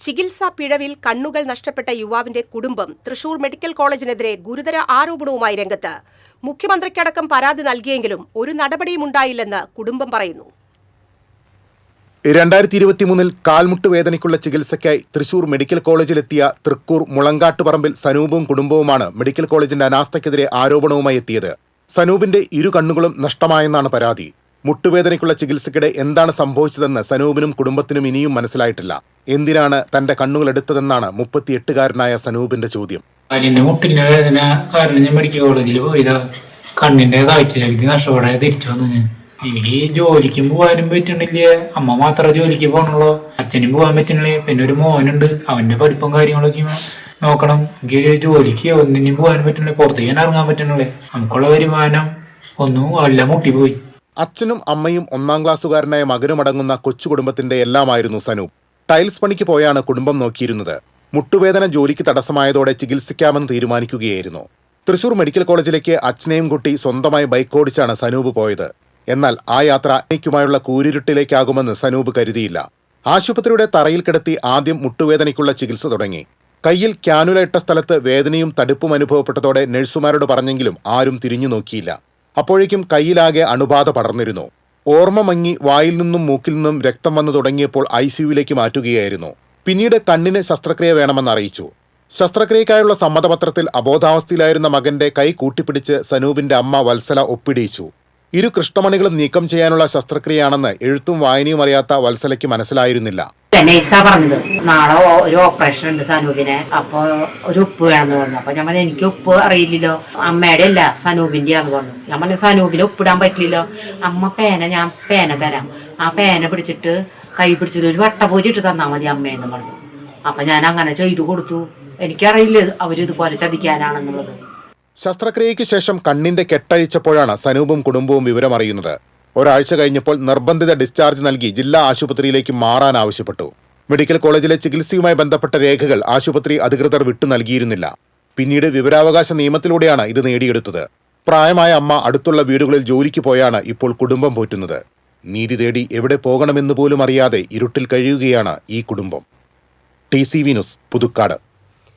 ചികിത്സാ പിഴവിൽ കണ്ണുകൾ നഷ്ടപ്പെട്ട യുവാവിന്റെ കുടുംബം തൃശൂർ മെഡിക്കൽ കോളേജിനെതിരെ ഗുരുതര ആരോപണവുമായി രംഗത്ത്. മുഖ്യമന്ത്രിക്കടക്കം പരാതി നൽകിയെങ്കിലും ഒരു നടപടിയും ഉണ്ടായില്ലെന്ന് കുടുംബം പറയുന്നു. 2023 കാൽമുട്ട് വേദനയ്ക്കുള്ള ചികിത്സയ്ക്കായി തൃശൂർ മെഡിക്കൽ കോളേജിലെത്തിയ തൃക്കൂർ മുളങ്കാട്ടുപറമ്പിൽ സനൂപും കുടുംബവുമാണ് മെഡിക്കൽ കോളേജിന്റെ അനാസ്ഥയ്ക്കെതിരെ ആരോപണവുമായി എത്തിയത്. സനൂപിന്റെ ഇരു കണ്ണുകളും നഷ്ടമായെന്നാണ് പരാതി. മുട്ടുവേദനയ്ക്കുള്ള ചികിത്സയ്ക്കിടെ എന്താണ് സംഭവിച്ചതെന്ന് സനൂപിനും കുടുംബത്തിനും ഇനിയും മനസ്സിലായിട്ടില്ല. എന്തിനാണ് തന്റെ കണ്ണുകൾ എടുത്തതെന്നാണ് 38-കാരനായ സനൂപിന്റെ ചോദ്യം. മുട്ടിന്റെ വേദന കാരണം ഞാൻ മെഡിക്കൽ കോളേജിൽ പോയതാ. കണ്ണിന്റെ കാഴ്ചശക്തി നഷ്ടപ്പെടാതെ തിരിച്ചു വന്നു. ഞാൻ എനിക്ക് ജോലിക്കും പോകാനും പറ്റണില്ല. അമ്മ മാത്രമേ ജോലിക്ക് പോകണുള്ളൂ. അച്ഛനും പോകാൻ പറ്റണില്ലേ. പിന്നെ ഒരു മോനുണ്ട്, അവന്റെ പഠിപ്പും കാര്യങ്ങളൊക്കെ നോക്കണം. എനിക്ക് ജോലിക്ക് ഒന്നിനും പോകാൻ പറ്റണില്ല. പുറത്തേക്ക് ഇറങ്ങാൻ പറ്റണില്ലേ. നമുക്കുള്ള വരുമാനം ഒന്നും എല്ലാം മുട്ടിപ്പോയി. അച്ഛനും അമ്മയും 1-ാം ക്ലാസ്സുകാരനായ മകനുമടങ്ങുന്ന കൊച്ചു കുടുംബത്തിന്റെ എല്ലാമായിരുന്നു സനൂപ്. ടൈൽസ് പണിക്ക് പോയാണ് കുടുംബം നോക്കിയിരുന്നത്. മുട്ടുവേദന ജോലിക്ക് തടസ്സമായതോടെ ചികിത്സിക്കാമെന്ന് തീരുമാനിക്കുകയായിരുന്നു. തൃശൂർ മെഡിക്കൽ കോളേജിലേക്ക് അച്ഛനെയും കുട്ടി സ്വന്തമായി ബൈക്ക് ഓടിച്ചാണ് സനൂപ് പോയത്. എന്നാൽ ആ യാത്ര അച്ഛനുമായുള്ള കൂരിരുട്ടിലേക്കാകുമെന്ന് സനൂപ് കരുതിയില്ല. ആശുപത്രിയുടെ തറയിൽ കിടത്തി ആദ്യം മുട്ടുവേദനയ്ക്കുള്ള ചികിത്സ തുടങ്ങി. കയ്യിൽ ക്യാനുല ഇട്ട സ്ഥലത്ത് വേദനയും തടുപ്പും അനുഭവപ്പെട്ടതോടെ നഴ്സുമാരോട് പറഞ്ഞെങ്കിലും ആരും തിരിഞ്ഞു നോക്കിയില്ല. അപ്പോഴേക്കും കയ്യിലാകെ അണുബാധ പടർന്നിരുന്നു. ഓർമ്മ മങ്ങി വായിൽ നിന്നും മൂക്കിൽ നിന്നും രക്തം വന്നു തുടങ്ങിയപ്പോൾ ICUവിലേക്ക് മാറ്റുകയായിരുന്നു. പിന്നീട് കണ്ണിന് ശസ്ത്രക്രിയ വേണമെന്ന് അറിയിച്ചു. ശസ്ത്രക്രിയക്കായുള്ള സമ്മതപത്രത്തിൽ അബോധാവസ്ഥയിലായിരുന്ന മകന്റെ കൈ കൂട്ടിപ്പിടിച്ച് സനൂപിന്റെ അമ്മ വത്സല ഒപ്പിടിയിച്ചു. ഇരു കൃഷ്ണമണികളും നീക്കം ചെയ്യാനുള്ള ശസ്ത്രക്രിയയാണെന്ന് എഴുത്തും വായനയും അറിയാത്ത വത്സലയ്ക്ക് മനസ്സിലായിരുന്നില്ല. നൈസാ പറഞ്ഞത് നാളെ ഒരു ഓപ്പറേഷൻ ഉണ്ട് സനൂപിനെ, അപ്പൊ ഒരു ഉപ്പ് വേണമെന്ന് പറഞ്ഞു. അപ്പൊ ഞാൻ പറഞ്ഞു എനിക്ക് ഉപ്പ് അറിയില്ലല്ലോ, അമ്മയുടെ അല്ല സനൂപിന്റെ ആന്ന് പറഞ്ഞു. ഞാൻ പറഞ്ഞു സനൂപിന് ഉപ്പിടാൻ പറ്റില്ലല്ലോ. അമ്മ ഞാൻ പേന തരാം, ആ പേന പിടിച്ചിട്ട് കൈ പിടിച്ചിട്ട് ഒരു വട്ടപൂജിട്ട് തന്നാ മതി അമ്മയെന്ന് പറഞ്ഞു. അപ്പൊ ഞാൻ അങ്ങനെ ചെയ്തു കൊടുത്തു. എനിക്കറിയില്ല അവരിതുപോലെ ചതിക്കാനാണെന്നുള്ളത്. ശസ്ത്രക്രിയയ്ക്ക് ശേഷം കണ്ണിന്റെ കെട്ടഴിച്ചപ്പോഴാണ് സനൂപും കുടുംബവും വിവരമറിയുന്നത്. ഒരാഴ്ച കഴിഞ്ഞപ്പോൾ നിർബന്ധിത ഡിസ്ചാർജ് നൽകി ജില്ലാ ആശുപത്രിയിലേക്ക് മാറാൻ ആവശ്യപ്പെട്ടു. മെഡിക്കൽ കോളേജിലെ ചികിത്സയുമായി ബന്ധപ്പെട്ട രേഖകൾ ആശുപത്രി അധികൃതർ വിട്ടു നൽകിയിരുന്നില്ല. പിന്നീട് വിവരാവകാശ നിയമത്തിലൂടെയാണ് ഇത് നേടിയെടുത്തത്. പ്രായമായ അമ്മ അടുത്തുള്ള വീടുകളിൽ ജോലിക്ക് പോയാണ് ഇപ്പോൾ കുടുംബം പോറ്റുന്നത്. നീതി തേടി എവിടെ പോകണമെന്ന് പോലും അറിയാതെ ഇരുട്ടിൽ കഴിയുകയാണ് ഈ കുടുംബം. TCV news, Puthukkad.